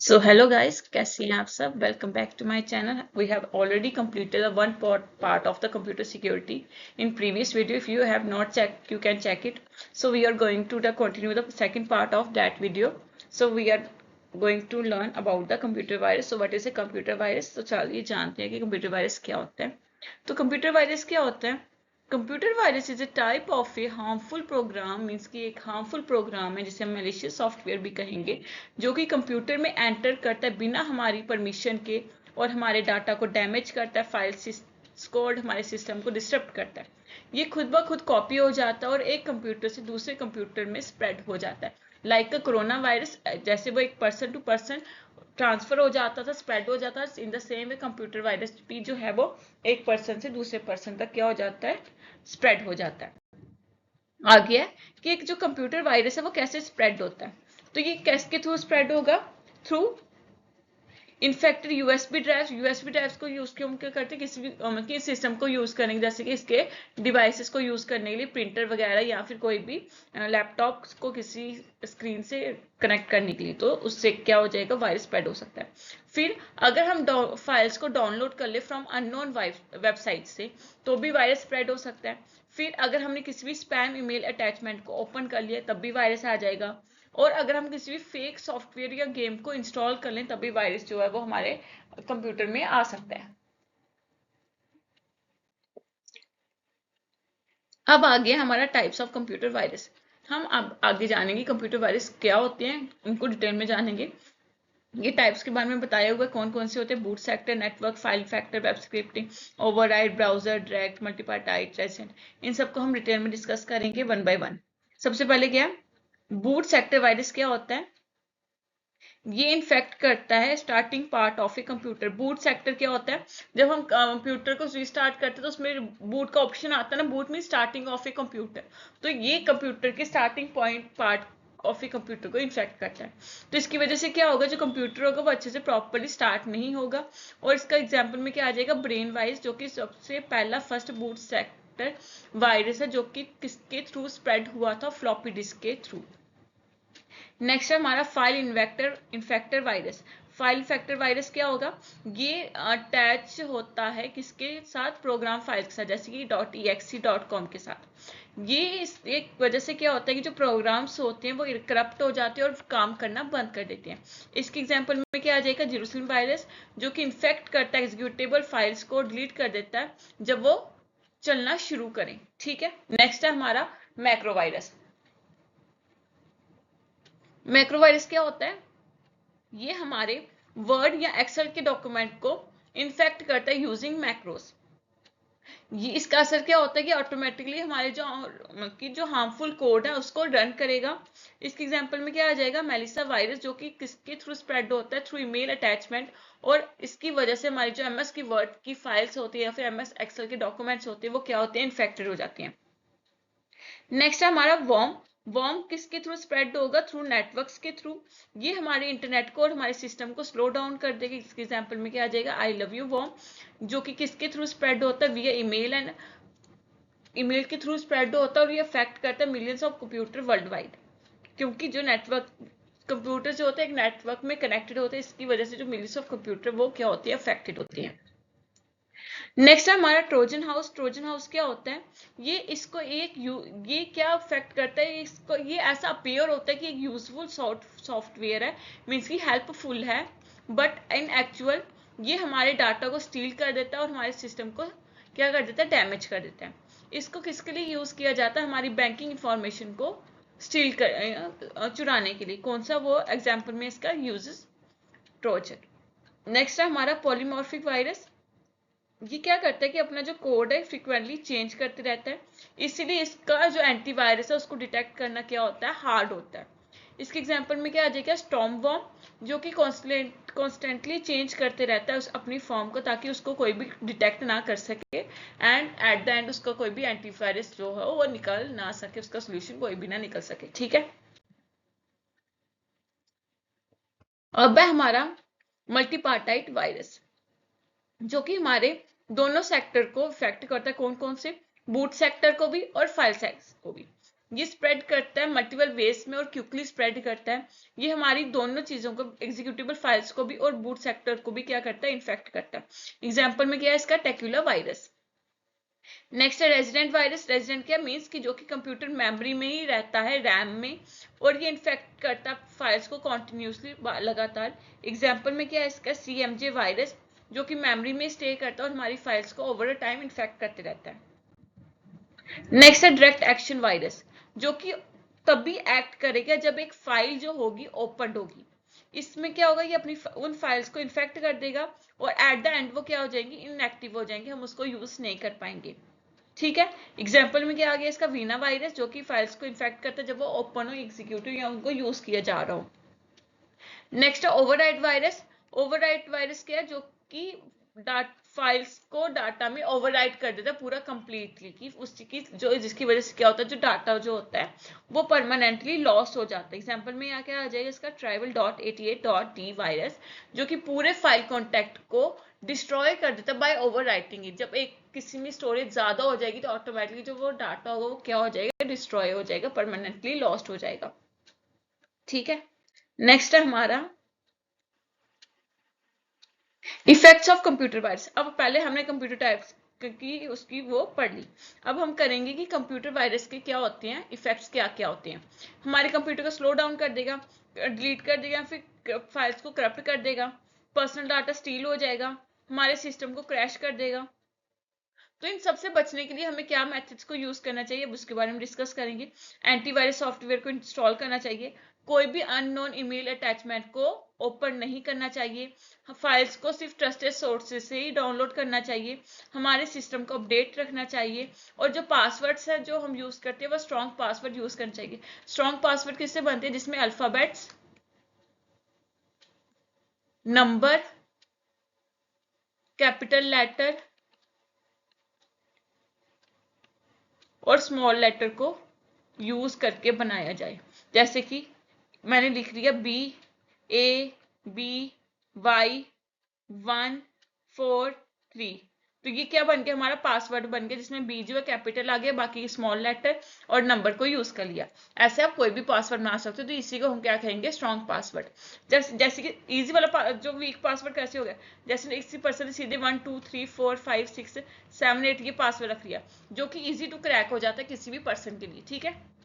So hello guys, कैसे हैं आप सब? Welcome back to my channel. We have already completed the one part of the computer security in previous video. If you have not checked, you can check it. So we are going to continue the second part of that video. So we are going to learn about the computer virus. So what is a computer virus? तो चलिए जानते हैं कि computer virus क्या होता है. तो computer virus क्या होता है? Computer virus is a type of a harmful program, means कि एक हार्मफुल प्रोग्राम है जिसे हम मैलिशियस सॉफ्टवेयर भी कहेंगे, जो कि कंप्यूटर में एंटर करता है बिना हमारी परमिशन के और हमारे डाटा को डैमेज करता है, फाइल कोड हमारे सिस्टम को डिस्टर्ब करता है. ये खुद ब खुद कॉपी हो जाता है और एक कंप्यूटर से दूसरे कंप्यूटर में स्प्रेड हो जाता है. लाइक कोरोना वायरस, जैसे वो एक पर्सन टू पर्सन ट्रांसफर हो जाता था, स्प्रेड हो जाता था, in the same way computer virus भी जो है वो एक पर्सन से दूसरे पर्सन तक क्या हो जाता है, स्प्रेड हो जाता है. आ गया है कि एक जो कंप्यूटर वायरस है वो कैसे स्प्रेड होता है. तो ये किसके थ्रू स्प्रेड होगा? थ्रू इन्फेक्टेड यूएसबी ड्राइव्स को यूज क्यों करते हैं? किसी भी सिस्टम को यूज करने के, जैसे कि इसके डिवाइसेस को यूज करने के लिए, प्रिंटर वगैरह या फिर कोई भी लैपटॉप को किसी स्क्रीन से कनेक्ट करने के लिए, तो उससे क्या हो जाएगा, वायरस स्प्रेड हो सकता है. फिर अगर हम फाइल्स को डाउनलोड कर ले फ्रॉम अननोन वेबसाइट से, तो भी वायरस स्प्रेड हो सकता है. फिर अगर हमने किसी भी स्पैम ईमेल अटैचमेंट को ओपन कर लिया तब भी वायरस आ जाएगा. और अगर हम किसी भी फेक सॉफ्टवेयर या गेम को इंस्टॉल कर लें तब भी वायरस जो है वो हमारे कंप्यूटर में आ सकता है. अब आ गया हमारा टाइप्स ऑफ कंप्यूटर वायरस. हम अब आगे जानेंगे कंप्यूटर वायरस क्या होते हैं, उनको डिटेल में जानेंगे. ये टाइप्स के बारे में बताया हुआ है कौन कौन से होते हैं: boot sector, network, file factor, web scripting, override, browser, direct, multipartite, resident. इन सबको हम डिटेल में डिस्कस करेंगे वन बाय वन. सबसे पहले क्या, बूट सेक्टर वायरस क्या होता है? ये इन्फेक्ट करता है starting part of a computer. Boot sector क्या होता है? जब हम कंप्यूटर को रीस्टार्ट करते हैं तो उसमें बूट का ऑप्शन आता है ना, boot mean starting of a computer. तो ये कंप्यूटर के starting point part of a computer को इन्फेक्ट करता है. तो इसकी वजह से क्या होगा, जो कंप्यूटर होगा वो अच्छे से प्रॉपरली स्टार्ट नहीं होगा. और इसका एग्जाम्पल में क्या आ जाएगा, ब्रेन वाइज, जो कि सबसे पहला फर्स्ट बूट सेक्टर वायरस है, जो कि किसके थ्रू स्प्रेड हुआ था, फ्लॉपी डिस्क के थ्रू. नेक्स्ट है हमारा file infector virus. File infector virus क्या होगा? ये अटैच होता है किसके साथ, प्रोग्राम फाइल के साथ, जैसे कि .exe.com के साथ. ये एक वजह से क्या होता है कि जो प्रोग्राम्स होते हैं वो करप्ट हो जाते हैं और काम करना बंद कर देते हैं. इसके एग्जांपल में क्या आ जाएगा, जेरूसलम वायरस, जो कि इन्फेक्ट करता है एग्जीक्यूटेबल फाइल्स को, डिलीट कर देता है जब वो चलना शुरू करें. ठीक है. नेक्स्ट है हमारा मैक्रो वायरस. मैक्रो वायरस क्या होता है? ये हमारे वर्ड या एक्सेल के डॉक्यूमेंट को इन्फेक्ट करता है यूजिंग मैक्रोस. ये इसका असर क्या होता है कि ऑटोमेटिकली हमारे जो हार्मफुल कोड है उसको रन करेगा. इसके एग्जांपल में क्या आ जाएगा, मेलिसा वायरस, जो कि किसके थ्रू स्प्रेड होता है, थ्रू ईमेल अटैचमेंट. और इसकी वजह से हमारी जो एमएस की वर्ड की फाइल्स होती है या फिर एमएस एक्सेल के डॉक्यूमेंट्स होते हैं वो क्या होते हैं, इन्फेक्टेड हो जाती हैं. नेक्स्ट है हमारा वॉर्म. वॉर्म किसके थ्रू स्प्रेड होगा, थ्रू नेटवर्क्स के थ्रू. ये हमारे इंटरनेट को और हमारे सिस्टम को स्लो डाउन कर देगा. इसके एग्जांपल में क्या आ जाएगा, आई लव यू वॉर्म, जो कि किसके थ्रू स्प्रेड होता है, विया ईमेल, एंड ईमेल के थ्रू स्प्रेड होता है और ये अफेक्ट करता है millions of computer world wide. क्योंकि जो नेटवर्क कंप्यूटर जो होते हैं एक नेटवर्क में कनेक्टेड होते हैं, इसकी वजह से जो मिलियंस ऑफ कंप्यूटर वो क्या होती है, अफेक्टेड होती है. नेक्स्ट है हमारा ट्रोजन हाउस. ट्रोजन हाउस क्या होता है? ये इसको ये क्या अफेक्ट करता है, इसको ये ऐसा अपेयर होता है कि एक यूजफुल सॉफ्टवेयर है, मीन्स की हेल्पफुल है, बट इन एक्चुअल ये हमारे डाटा को स्टील कर देता है और हमारे सिस्टम को क्या कर देता है, डैमेज कर देता है. इसको किसके लिए यूज किया जाता है, हमारी बैंकिंग इंफॉर्मेशन को स्टील कर चुराने के लिए. कौन सा वो एग्जाम्पल में इसका यूजेस, ट्रोजन. नेक्स्ट है हमारा पॉलीमॉर्फिक वायरस. ये क्या करता है कि अपना जो कोड है फ्रिक्वेंटली चेंज करते रहता है, इसीलिए इसका जो एंटीवायरस है उसको डिटेक्ट करना क्या होता है, हार्ड होता है. इसके एग्जांपल में क्या आ जाएगा, स्टॉर्म वॉर्म, जो कि कॉन्स्टेंटली चेंज करते रहता है अपनी फॉर्म को, ताकि उसको कोई भी डिटेक्ट ना कर सके एंड एट द एंड उसका कोई भी एंटीवायरस जो है वो निकल ना सके, उसका सोल्यूशन कोई भी ना निकल सके. ठीक है. अब है हमारा मल्टीपार्टाइट वायरस, जो कि हमारे दोनों सेक्टर को इफेक्ट करता है. कौन कौन से? बूट सेक्टर को भी और फाइल सेक्टर को भी. ये स्प्रेड करता है मल्टीपल वेज में और क्विकली स्प्रेड करता है। ये हमारी दोनों चीजों को, एग्जीक्यूटेबल फाइल्स को भी और बूट सेक्टर को भी क्या करता है, इन्फेक्ट करता है। एग्जाम्पल में क्या है इसका, टेक्यूला वायरस। नेक्स्ट है रेजिडेंट वायरस। रेजिडेंट क्या मीन्स कि जो कि कंप्यूटर मेमोरी में ही रहता है, रैम में, और ये इन्फेक्ट करता है फाइल्स को कॉन्टिन्यूसली, लगातार। एग्जाम्पल में क्या है इसका, CMJ वायरस, जो कि मेमोरी में स्टे करता है और हमारी फाइल्स को ओवर अ टाइम इन्फेक्ट करते रहता है। नेक्स्ट है डायरेक्ट एक्शन वायरस, जो कि तभी एक्ट करेगा जब एक फाइल जो होगी ओपन होगी। इसमें क्या होगा, ये अपनी उन फाइल्स को इन्फेक्ट कर देगा और एट द एंड वो क्या हो जाएंगी, इनएक्टिव हो जाएंगे, हम उसको यूज नहीं कर पाएंगे। ठीक है। एग्जाम्पल में क्या आ गया इसका, वीना वायरस, जो कि फाइल्स को इन्फेक्ट करता है जब वो ओपन हो, एग्जीक्यूटिव या उनको यूज किया जा रहा हो। नेक्स्ट है ओवरराइट वायरस। ओवरराइट वायरस क्या है, जो कि फाइल्स को डाटा में ओवरराइट कर देता है पूरा कंप्लीटली, कि उसकी जो, जिसकी वजह से क्या होता है, जो डाटा जो होता है वो परमानेंटली लॉस हो जाता है। एग्जाम्पल में यहाँ क्या आ जाएगा इसका, tribal.88.d वायरस, जो कि पूरे फाइल कॉन्टेक्ट को डिस्ट्रॉय कर देता है बाय ओवरराइटिंग इट। जब एक किसी में स्टोरेज ज्यादा हो जाएगी तो ऑटोमेटिकली जो वो डाटा होगा वो क्या हो जाएगा, डिस्ट्रॉय हो जाएगा, परमानेंटली लॉस्ट हो जाएगा। ठीक है। नेक्स्ट है हमारा इफेक्ट्स ऑफ कंप्यूटर वायरस। अब पहले हमने कंप्यूटर टाइप्स की उसकी वो पढ़ ली, अब हम करेंगे कि कंप्यूटर वायरस के क्या होते हैं, इफेक्ट्स क्या क्या होते हैं। हमारे कंप्यूटर को स्लो डाउन कर देगा, डिलीट कर देगा, फिर फाइल्स को करप्ट कर देगा, पर्सनल डाटा स्टील हो जाएगा, हमारे सिस्टम को क्रैश कर देगा। तो इन सबसे बचने के लिए हमें क्या मेथड्स को यूज करना चाहिए, अब उसके बारे में डिस्कस करेंगे। एंटीवायरस सॉफ्टवेयर को इंस्टॉल करना चाहिए, कोई भी अननोन ईमेल अटैचमेंट को ओपन नहीं करना चाहिए, फाइल्स को सिर्फ ट्रस्टेड सोर्सेज से ही डाउनलोड करना चाहिए, हमारे सिस्टम को अपडेट रखना चाहिए, और जो पासवर्ड्स है जो हम यूज करते हैं वो स्ट्रॉन्ग पासवर्ड यूज करना चाहिए। स्ट्रॉन्ग पासवर्ड किससे बनते हैं, जिसमें अल्फाबेट्स, नंबर, कैपिटल लेटर और स्मॉल लेटर को यूज करके बनाया जाए। जैसे कि मैंने लिख दिया BABY143, तो ये क्या बन गया, हमारा पासवर्ड बन गया, जिसमें बी जो है कैपिटल आ गया, बाकी स्मॉल लेटर और नंबर को यूज कर लिया। ऐसे आप कोई भी पासवर्ड बना सकते हो, तो इसी को हम क्या कहेंगे, स्ट्रॉन्ग पासवर्ड। जैसे कि इजी वाला जो वीक पासवर्ड कैसे हो गया, जैसे इसी पर्सन ने सीधे 1 2 3 4 5 6 7 8 ये पासवर्ड रख लिया, जो कि इजी टू क्रैक हो जाता है किसी भी पर्सन के लिए। ठीक है।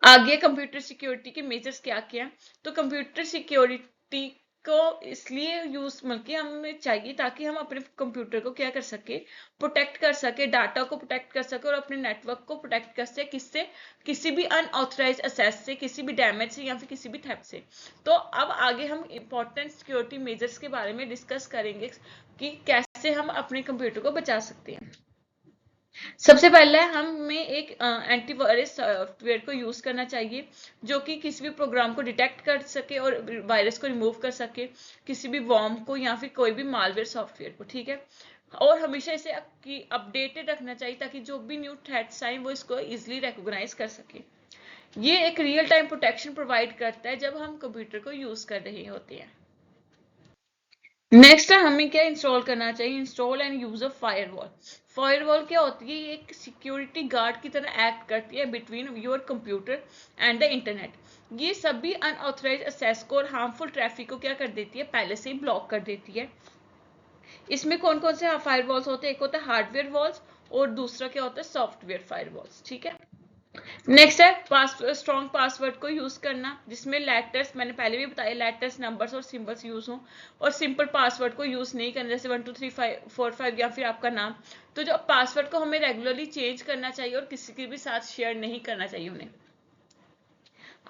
आगे कंप्यूटर सिक्योरिटी के मेजर्स क्या क्या हैं, तो कंप्यूटर सिक्योरिटी को इसलिए यूज बल्कि हमें चाहिए ताकि हम अपने कंप्यूटर को क्या कर सके, प्रोटेक्ट कर सके, डाटा को प्रोटेक्ट कर सके और अपने नेटवर्क को प्रोटेक्ट कर सके, किससे, किसी भी अनऑथराइज एक्सेस से, किसी भी डैमेज से या फिर किसी भी थेफ्ट से। तो अब आगे हम इंपॉर्टेंट सिक्योरिटी मेजर्स के बारे में डिस्कस करेंगे कि कैसे हम अपने कंप्यूटर को बचा सकते हैं। सबसे पहले हमें एक एंटीवायरस सॉफ्टवेयर को यूज करना चाहिए, जो कि किसी भी प्रोग्राम को डिटेक्ट कर सके और वायरस को रिमूव कर सके, किसी भी वॉर्म को या फिर कोई भी मालवेयर सॉफ्टवेयर को। ठीक है। और हमेशा इसे अपडेटेड रखना चाहिए ताकि जो भी न्यू थ्रेट्स आए वो इसको इजिली रिकॉग्नाइज कर सके। ये एक रियल टाइम प्रोटेक्शन प्रोवाइड करता है जब हम कंप्यूटर को यूज कर रहे होते हैं। नेक्स्ट हमें क्या इंस्टॉल करना चाहिए, install and use of firewall. Firewall क्या होती है, ये एक सिक्योरिटी गार्ड की तरह एक्ट करती है between your computer and the internet. ये सभी अनऑथराइज एक्सेस को और हार्मफुल ट्रैफिक को क्या कर देती है, पहले से ही ब्लॉक कर देती है। इसमें कौन कौन से फायरवॉल्स होते हैं, एक होता है हार्डवेयर वॉल्स और दूसरा क्या होता है, सॉफ्टवेयर फायरवॉल्स। ठीक है। नेक्स्ट है स्ट्रॉन्ग पासवर्ड को यूज करना, जिसमें लेटर्स, मैंने पहले भी बताया, लेटर्स, नंबर्स और सिंबल्स यूज हो, और सिंपल पासवर्ड को यूज नहीं करना, जैसे 1 2 3 4 5 या फिर आपका नाम। तो जो पासवर्ड को हमें रेगुलरली चेंज करना चाहिए और किसी के भी साथ शेयर नहीं करना चाहिए उन्हें।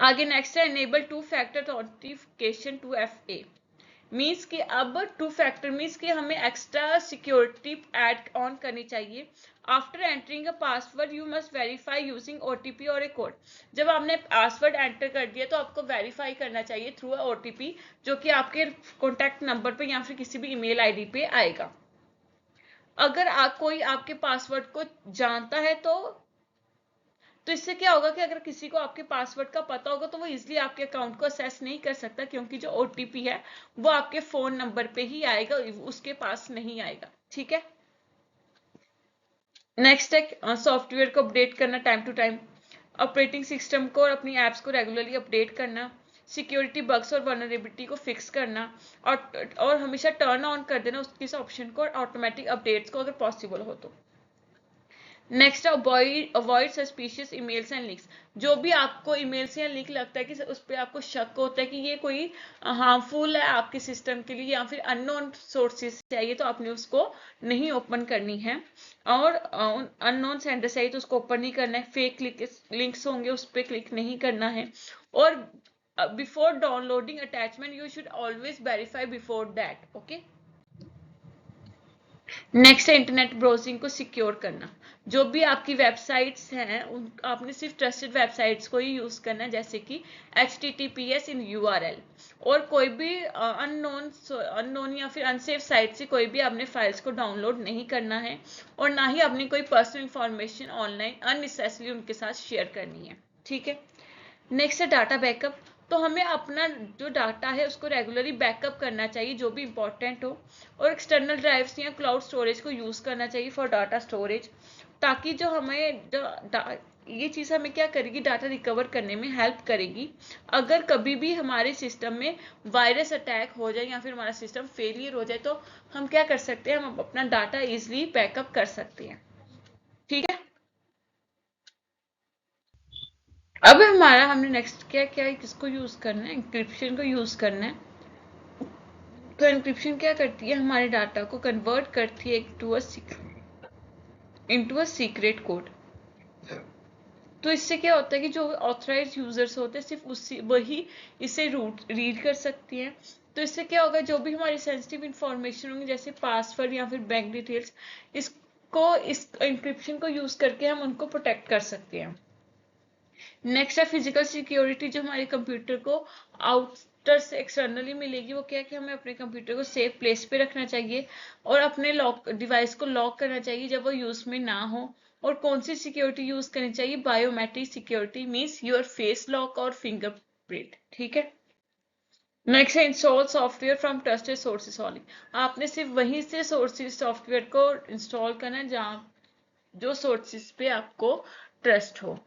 आगे नेक्स्ट है enable 2 factor authentication 2FA। Means कि अब 2 फैक्टर मीन्स कि हमें एक्स्ट्रा सिक्योरिटी ऐड ऑन करनी चाहिए। After entering a password you must verify using OTP और ए कोड। जब आपने पासवर्ड एंटर कर दिया तो आपको वेरीफाई करना चाहिए थ्रू OTP, जो कि आपके कॉन्टैक्ट नंबर पे या फिर किसी भी ईमेल आईडी पे आएगा। अगर कोई आपके पासवर्ड को जानता है तो इससे क्या होगा कि अगर किसी को आपके पासवर्ड का पता होगा तो वो इजिली आपके अकाउंट को असेस नहीं कर सकता, क्योंकि जो OTP है वो आपके फोन नंबर पे ही आएगा, उसके पास नहीं आएगा। ठीक है। नेक्स्ट है सॉफ्टवेयर को अपडेट करना time to time. Operating system को और अपनी एप्स को रेगुलरली अपडेट करना, सिक्योरिटी बग्स और वल्नरेबिलिटी को फिक्स करना, और हमेशा टर्न ऑन कर देना उस ऑप्शन को और ऑटोमेटिक अपडेट्स को अगर पॉसिबल हो तो। Next avoid suspicious emails and links. जो भी आपको ईमेल्स या लिंक लगता है कि उस पर आपको शक होता है कि ये कोई हार्मफुल है आपके सिस्टम के लिए या फिर अननोन सोर्सेज से आई है, तो आपने उसको नहीं ओपन करनी है, और अननोन सेंडर से आई तो उसको ओपन नहीं करना है। फेक लिंक्स होंगे उस पर क्लिक नहीं करना है, और before downloading attachment you should always verify before that. Okay, next है इंटरनेट ब्राउजिंग को सिक्योर करना। जो भी आपकी वेबसाइट्स हैं आपने सिर्फ ट्रस्टेड वेबसाइट्स को ही यूज करना है, जैसे कि HTTPS इन URL, और कोई भी अननोन या फिर अनसेफ साइट से कोई भी आपने फाइल्स को डाउनलोड नहीं करना है, और ना ही अपनी कोई पर्सनल इंफॉर्मेशन ऑनलाइन अननेसेसरी उनके साथ शेयर करनी है। ठीक है, नेक्स्ट है डाटा बैकअप। तो हमें अपना जो डाटा है उसको रेगुलरली बैकअप करना चाहिए जो भी इंपॉर्टेंट हो, और एक्सटर्नल ड्राइव्स या क्लाउड स्टोरेज को यूज करना चाहिए फॉर डाटा स्टोरेज, ताकि जो हमें ये चीज हमें क्या करेगी, डाटा रिकवर करने में हेल्प करेगी। अगर कभी भी हमारे सिस्टम में वायरस अटैक हो जाए या फिर हमारा सिस्टम फेलियर हो जाए तो हम क्या कर सकते हैं, हम अपना डाटा इजिली बैकअप कर सकते हैं। ठीक है, अब हमारा हमने नेक्स्ट क्या क्या है, किसको यूज करना है, इंक्रिप्शन को यूज करना है। तो इंक्रिप्शन क्या करती है, हमारे डाटा को कन्वर्ट करती है इनटू अ सीक्रेट कोड। तो इससे क्या होता है कि जो ऑथराइज यूजर्स होते हैं सिर्फ वही इसे रीड कर सकती हैं। तो इससे क्या होगा, जो भी हमारी सेंसिटिव इंफॉर्मेशन होंगी जैसे पासवर्ड या फिर बैंक डिटेल्स, इस इंक्रिप्शन को यूज करके हम उनको प्रोटेक्ट कर सकते हैं। नेक्स्ट है फिजिकल सिक्योरिटी। जो हमारे कंप्यूटर को आउटर से एक्सटर्नली मिलेगी वो क्या है कि हमें अपने कंप्यूटर को सेफ प्लेस पे रखना चाहिए, और अपने लॉक डिवाइस को लॉक करना चाहिए जब वो यूज में ना हो। और कौन सी सिक्योरिटी यूज करनी चाहिए, biometric security, means your face lock और फिंगरप्रिंट। ठीक है, नेक्स्ट है install software from trusted sources only. आपने सिर्फ वहीं से सोर्सेज सॉफ्टवेयर को इंस्टॉल करना है जहां जो सोर्सेज पे आपको ट्रस्ट हो।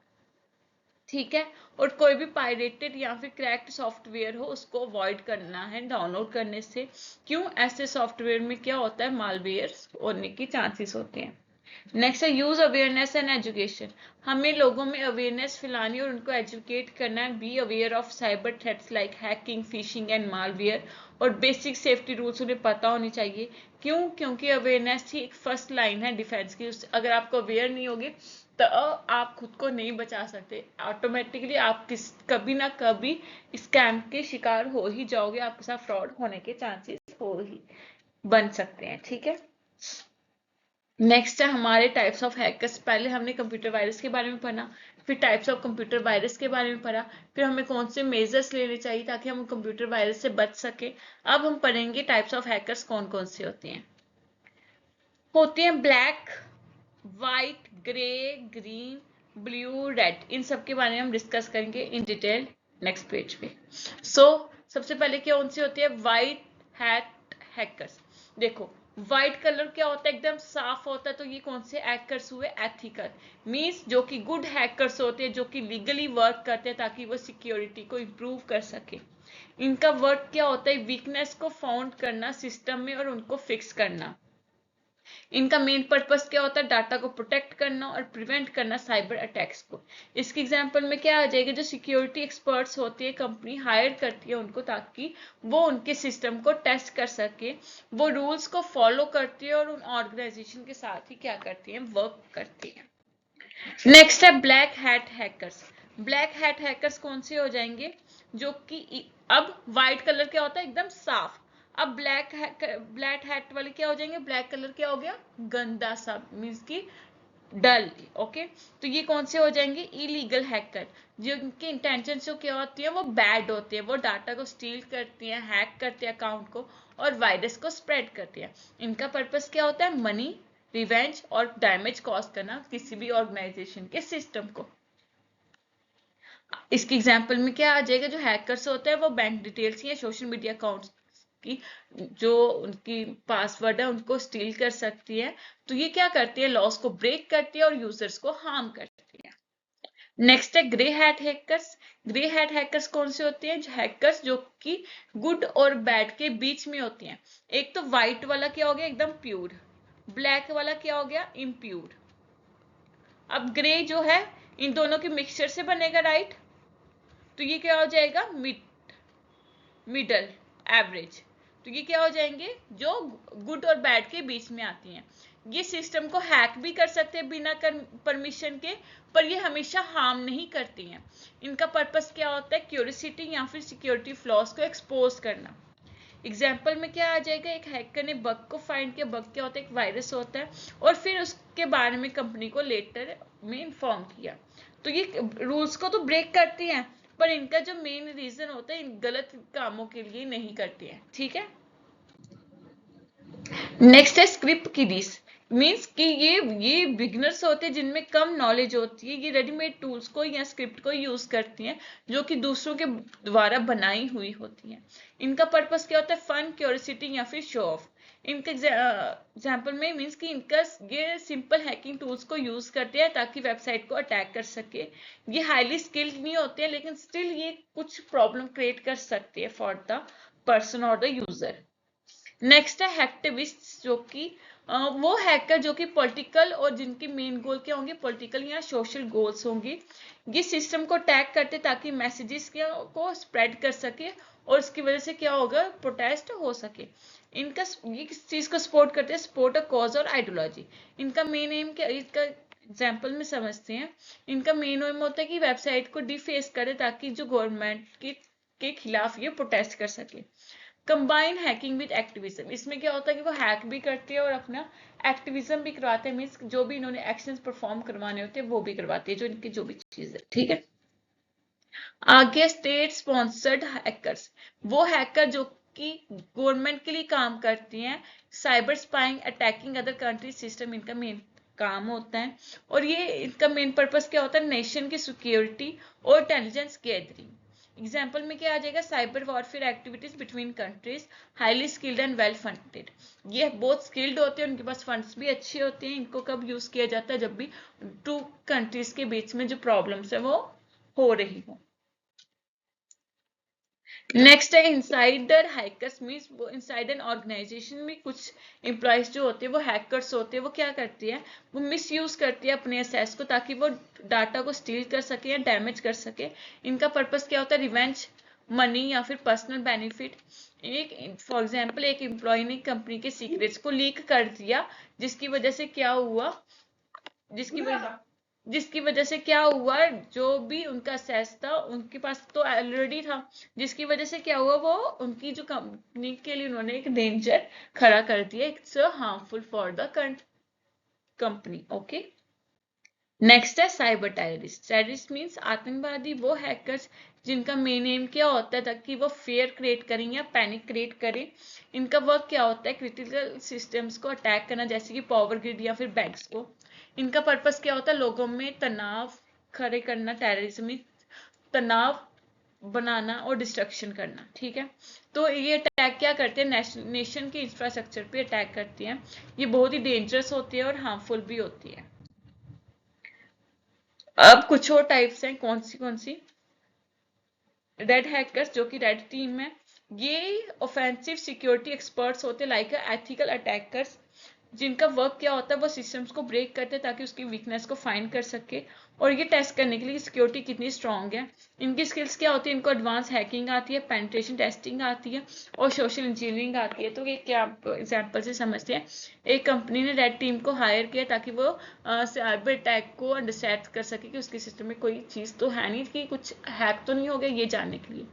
ठीक है, और कोई भी पायरेटेड या फिर क्रैक्ड सॉफ्टवेयर हो उसको अवॉइड करना है डाउनलोड करने से। क्यों, ऐसे सॉफ्टवेयर में क्या होता है, मालवेयर होने की चांसेस होते हैं। नेक्स्ट है यूज अवेयरनेस एंड एजुकेशन। हमें लोगों में अवेयरनेस फैलानी और उनको एजुकेट करना है। Be aware of cyber threats like hacking, fishing and malware, और बेसिक सेफ्टी रूल्स उन्हें पता होने चाहिए। क्यों, क्योंकि अवेयरनेस ही एक फर्स्ट लाइन है डिफेंस की। अगर आपको अवेयर नहीं होगे तो आप खुद को नहीं बचा सकते, ऑटोमेटिकली आप कभी ना कभी स्कैम के शिकार हो ही जाओगे, आपके साथ फ्रॉड होने के चांसेस हो ही बन सकते हैं। ठीक है, नेक्स्ट है हमारे टाइप्स ऑफ हैकर्स। पहले हमने कंप्यूटर वायरस के बारे में पढ़ा, फिर टाइप्स ऑफ कंप्यूटर वायरस के बारे में पढ़ा, फिर हमें कौन से मेजर्स लेने चाहिए ताकि हम कंप्यूटर वायरस से बच सके। अब हम पढ़ेंगे टाइप्स ऑफ हैकर्स कौन कौन से होते हैं black, white, grey, green, blue, red. इन सब के बारे में हम डिस्कस करेंगे इन डिटेल नेक्स्ट पेज पे। सबसे पहले कौन सी होती है, व्हाइट हैट हैकर्स। देखो व्हाइट कलर क्या होता है, एकदम साफ होता है, तो ये कौन से हैकर्स हुए, एथिकल, मींस जो कि गुड हैकर्स होते हैं, जो कि लीगली वर्क करते हैं ताकि वो सिक्योरिटी को इम्प्रूव कर सके। इनका वर्क क्या होता है, वीकनेस को फाउंड करना सिस्टम में और उनको फिक्स करना। इनका मेन पर्पस क्या होता है, डाटा को प्रोटेक्ट करना और प्रिवेंट करना साइबर अटैक्स को। इसके एग्जांपल में क्या आ जाएगा, जो सिक्योरिटी एक्सपर्ट्स होती है कंपनी हायर करती है उनको ताकि वो उनके सिस्टम को टेस्ट कर सके, वो रूल्स को फॉलो करती है और उन ऑर्गेनाइजेशन के साथ ही क्या करती है, वर्क करती है। नेक्स्ट है black hat hackers. Black hat hackers कौन से हो जाएंगे, जो कि अब व्हाइट कलर क्या होता है, एकदम साफ। अब ब्लैक हैट वाले क्या हो जाएंगे, ब्लैक कलर क्या हो गया, गंदा सा, मीन्स की डल। ओके, तो ये कौन से हो जाएंगे, इलीगल हैकर, जिनकी इंटेंशन जो क्या होती है वो बैड होती है, वो डाटा को स्टील करती है, हैक करते हैं अकाउंट को और वायरस को स्प्रेड करती है। इनका पर्पस क्या होता है, मनी, रिवेंज और डैमेज कॉज करना किसी भी ऑर्गेनाइजेशन के सिस्टम को। इसकी एग्जांपल में क्या आ जाएगा, जो हैकर्स होते हैं वो बैंक डिटेल्स या सोशल मीडिया अकाउंट्स की जो उनकी पासवर्ड है उनको स्टील कर सकती है। तो ये क्या करती है, लॉस को ब्रेक करती है और यूजर्स को हार्म करती है। नेक्स्ट है grey hat hackers. Grey hat hackers कौन से होते हैं? हैकर्स जो कि गुड और बैड के बीच में होते हैं। एक तो व्हाइट वाला क्या हो गया, एकदम प्योर। ब्लैक वाला क्या हो गया, इम्प्योर। अब ग्रे जो है इन दोनों के मिक्सचर से बनेगा, राइट? तो ये क्या हो जाएगा, मिडल, एवरेज। तो ये क्या हो जाएंगे, जो गुड और बैड के बीच में आती हैं। ये सिस्टम को हैक भी कर सकते हैं बिना परमिशन के, पर ये हमेशा हार्म नहीं करती हैं। इनका पर्पस क्या होता है, क्यूरियोसिटी या फिर सिक्योरिटी फ्लॉज को एक्सपोज करना। एग्जाम्पल में क्या आ जाएगा, एक हैकर ने बग को फाइंड किया। बग क्या होता है, एक वायरस होता है, और फिर उसके बारे में कंपनी को लेटर में इन्फॉर्म किया। तो ये रूल्स को तो ब्रेक करती हैं, पर इनका जो मेन रीजन होता है इन गलत कामों के लिए नहीं करती है, ठीक है। नेक्स्ट है स्क्रिप्ट किडीज। मीन्स कि ये बिगनर्स होते हैं जिनमें कम नॉलेज होती है। ये रेडीमेड टूल्स को या स्क्रिप्ट को यूज करती हैं जो कि दूसरों के द्वारा बनाई हुई होती हैं। इनका पर्पस क्या होता है, फन, क्यूरियोसिटी या फिर शो ऑफ। इनके एग्जाम्पल में मीन्स कि इनका ये सिंपल हैकिंग टूल्स को यूज करते हैं ताकि वेबसाइट को अटैक कर सके। ये हाईली स्किल्ड नहीं होते हैं, लेकिन स्टिल ये कुछ प्रॉब्लम क्रिएट कर सकते हैं फॉर द पर्सन और द यूजर। नेक्स्ट है हैक्टिविस्ट, जो कि वो हैकर जो कि पॉलिटिकल और जिनकी मेन गोल क्या होंगे, पॉलिटिकल या सोशल गोल्स होंगे। ये सिस्टम को टैग करते ताकि मैसेजेस को स्प्रेड कर सके और उसकी वजह से क्या होगा, प्रोटेस्ट हो सके। इनका ये किस चीज को सपोर्ट करते हैं, सपोर्ट अ कॉज और आइडियोलॉजी। इनका मेन एम क्या, इसका एग्जाम्पल में समझते हैं। इनका मेन एम होता है कि वेबसाइट को डिफेस करे ताकि जो गवर्नमेंट के खिलाफ ये प्रोटेस्ट कर सके। कंबाइन हैकिंग विद एक्टिविज्म, इसमें क्या होता है कि वो हैक भी करते हैं और अपना एक्टिविज्म भी करवाते हैं। मीन्स जो भी इन्होंने एक्शंस परफॉर्म करवाने होते हैं वो भी करवाते हैं, जो इनकी जो भी चीज है, ठीक है। आगे स्टेट स्पॉन्सर्ड हैकर्स, वो हैकर जो कि गवर्नमेंट के लिए काम करती हैं। Cyber spying, attacking other country system इनका मेन काम होता है। और ये इनका मेन पर्पस क्या होता है, नेशन की सिक्योरिटी और इंटेलिजेंस गैदरिंग। एग्जाम्पल में क्या आ जाएगा, cyber warfare activities between countries, highly skilled and well funded. ये बहुत स्किल्ड होते हैं, उनके पास फंड्स भी अच्छे होते हैं। इनको कब यूज किया जाता है, जब भी टू कंट्रीज के बीच में जो प्रॉब्लम्स है वो हो रही हो। नेक्स्ट है इनसाइडर हैकर्स। मीन्स वो इनसाइड एन ऑर्गेनाइजेशन में कुछ एम्प्लॉयज जो होते हैं वो हैकर्स होते हैं। वो क्या करती है, वो मिस यूज करती है अपने एसेस को ताकि वो डाटा को स्टील कर सके या डैमेज कर सके। इनका पर्पस क्या होता है, रिवेंज, मनी या फिर पर्सनल बेनिफिट। एक फॉर एग्जाम्पल एक एम्प्लॉय ने कंपनी के सीक्रेट्स को लीक कर दिया, जिसकी वजह से क्या हुआ, जिसकी वजह से क्या हुआ, जो भी उनका सेस था उनके पास तो ऑलरेडी था, जिसकी वजह से क्या हुआ, वो उनकी जो कंपनी के लिए उन्होंने एक डेंजर खड़ा कर दिया। It's harmful for the company, okay. Next है साइबर टेररिस्ट। टेररिस्ट मीन्स आतंकवादी, वो हैकर्स जिनका मेन एम क्या होता है ताकि वो फेयर क्रिएट करें या पैनिक क्रिएट करें। इनका वर्क क्या होता है, क्रिटिकल सिस्टम्स को अटैक करना, जैसे कि पावर ग्रिड या फिर बैंक्स को। इनका पर्पस क्या होता है, लोगों में तनाव खड़े करना, टेररिज्म में तनाव बनाना और डिस्ट्रक्शन करना, ठीक है। तो ये अटैक क्या करते हैं, नेशन के इंफ्रास्ट्रक्चर पे अटैक करती हैं। ये बहुत ही डेंजरस होती है और हार्मफुल भी होती है। अब कुछ और टाइप्स हैं, कौन सी, रेड हैकर्स जो कि रेड टीम में, ये ऑफेंसिव सिक्योरिटी एक्सपर्ट्स होते हैं, लाइक एथिकल अटैकर्स, जिनका वर्क क्या होता है, वो सिस्टम्स को ब्रेक करते हैं ताकि उसकी वीकनेस को फाइंड कर सके और ये टेस्ट करने के लिए सिक्योरिटी कितनी स्ट्रांग है। इनकी स्किल्स क्या होती है, इनको एडवांस हैकिंग आती है, पेनिट्रेशन टेस्टिंग आती है और सोशल इंजीनियरिंग आती है। तो ये क्या आप एग्जाम्पल से समझते हैं, एक कंपनी ने रेड टीम को हायर किया ताकि वो साइबर अटैक को अंडरस्टैंड कर सके कि उसके सिस्टम में कोई चीज़ तो है नहीं, कि कुछ हैक तो नहीं हो गया, ये जानने के लिए।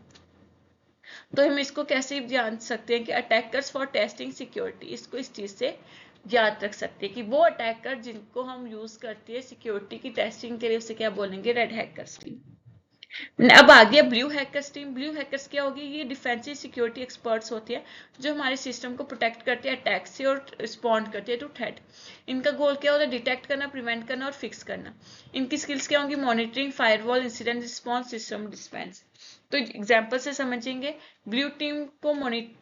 तो हम इसको कैसे जान सकते हैं कि अटैकर्स फॉर टेस्टिंग सिक्योरिटी, इसको इस चीज से याद रख सकते हैं कि वो अटैकर जिनको हम यूज करते हैं सिक्योरिटी की टेस्टिंग के लिए, उसे क्या बोलेंगे, रेड हैकर्स टीम। अब आ गया blue hackers team. Blue hackers क्या होगी, ये डिफेंसिव सिक्योरिटी एक्सपर्ट्स होती है जो हमारे सिस्टम को प्रोटेक्ट करते हैं अटैक से और रिस्पॉन्ड करते हैं टू थ्रेट। इनका गोल क्या होता है, डिटेक्ट करना, प्रिवेंट करना और फिक्स करना। इनकी स्किल्स क्या होंगी, monitoring, firewall, incident response, system defence. तो एग्जाम्पल से समझेंगे, ब्लू टीम को मॉनिटर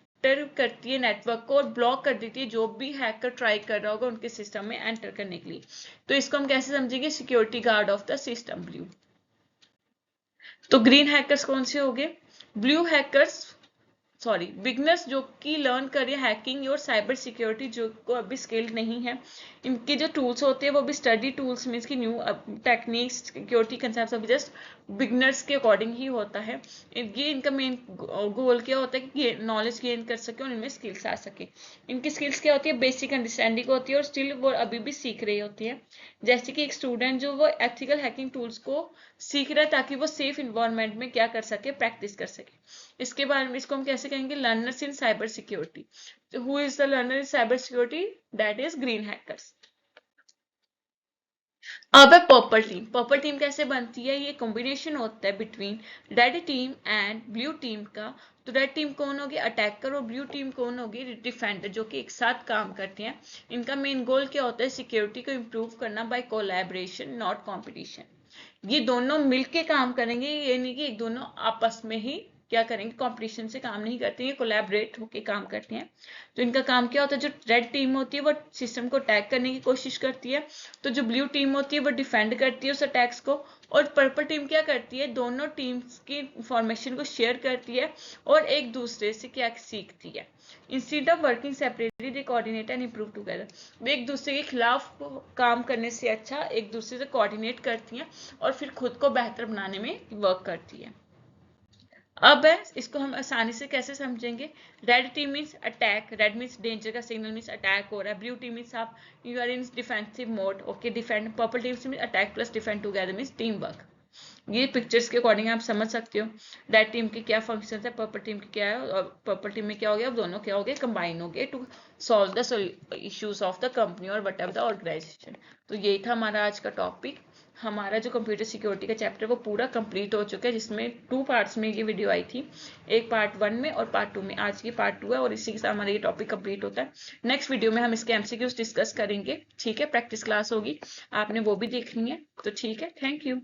करती है नेटवर्क को और ब्लॉक कर देती है जो भी हैकर ट्राई कर रहा होगा उनके सिस्टम में एंटर करने के लिए। तो इसको हम कैसे समझेंगे, security guard of the system blue. तो ग्रीन हैकर्स कौन से हो गए? ब्लू हैकर्स, सॉरी, बिगनर्स जो कि लर्न करें हैकिंग और साइबर सिक्योरिटी, जो को अभी स्किल्ड नहीं है। इनके जो टूल्स होते हैं वो भी स्टडी टूल्स मीन्स की न्यू टेक्निक्स, सिक्योरिटी कंसेप्ट अभी जस्ट बिगनर्स के अकॉर्डिंग ही होता है। ये इनका मेन गोल क्या होता है कि नॉलेज गेन कर सके और इनमें स्किल्स आ सके। इनकी स्किल्स क्या होती है? बेसिक अंडरस्टैंडिंग होती है और स्टिल वो अभी भी सीख रही होती है। जैसे कि एक स्टूडेंट जो वो एथिकल हैकिंग टूल्स को सीख रहा है ताकि वो सेफ इन्वायरमेंट में क्या कर सके, प्रैक्टिस कर सके। इसके बारे में इसको हम कैसे कहेंगे? Learners in cyber security. Who is the learner in cyber security? That is green hackers. अब है पर्पल टीम। पर्पल टीम कैसे बनती है? ये कॉम्बिनेशन होता है between red team and blue team का। तो रेड टीम कौन होगी? अटैकर, और ब्लू टीम कौन होगी? डिफेंडर, जो कि एक साथ काम करते हैं। इनका मेन गोल क्या होता है? सिक्योरिटी को इम्प्रूव करना बाय कोलैबोरेशन, नॉट कॉम्पिटिशन। ये दोनों मिलके काम करेंगे, ये नहीं कि एक दोनों आपस में ही क्या करेंगे, कंपटीशन से काम नहीं करते, ये कोलैबोरेट होके काम करते हैं। तो इनका काम क्या होता है? जो रेड टीम होती है वो सिस्टम को अटैक करने की कोशिश करती है, तो जो ब्लू टीम होती है वो डिफेंड करती है उस अटैक्स को, और पर्पल टीम क्या करती है? दोनों टीम्स की इंफॉर्मेशन को शेयर करती है और एक दूसरे से क्या सीखती है। Institute of working separately they coordinate and improve together. वे एक दूसरे के खिलाफ काम करने से अच्छा एक दूसरे से कोऑर्डिनेट करती हैं और फिर खुद को बेहतर बनाने में वर्क करती है। अब है इसको हम आसानी से कैसे समझेंगे? Red team means attack, red means danger का सिग्नल मीन्स अटैक हो रहा है। ब्लू टीम मीन्स आप you are in defensive mode, okay defend. Purple team means attack plus defend together means team work. ये पिक्चर्स के according आप समझ सकते हो रेड टीम के क्या फंक्शन है, पर्पल टीम की क्या है, और पर्पल टीम में क्या हो गया? अब दोनों क्या हो गए? कंबाइन हो गए to solve the issues of the company और वट एवर द ऑर्गेनाइजेशन। तो यही था हमारा आज का टॉपिक। हमारा जो कंप्यूटर सिक्योरिटी का चैप्टर वो पूरा कंप्लीट हो चुका है, जिसमें 2 पार्ट्स में ये वीडियो आई थी, एक पार्ट 1 में और पार्ट 2 में। आज की पार्ट 2 है और इसी के साथ हमारा ये टॉपिक कंप्लीट होता है। नेक्स्ट वीडियो में हम इसके एमसीक्यूज डिस्कस करेंगे, ठीक है? प्रैक्टिस क्लास होगी, आपने वो भी देखनी है। तो ठीक है, थैंक यू।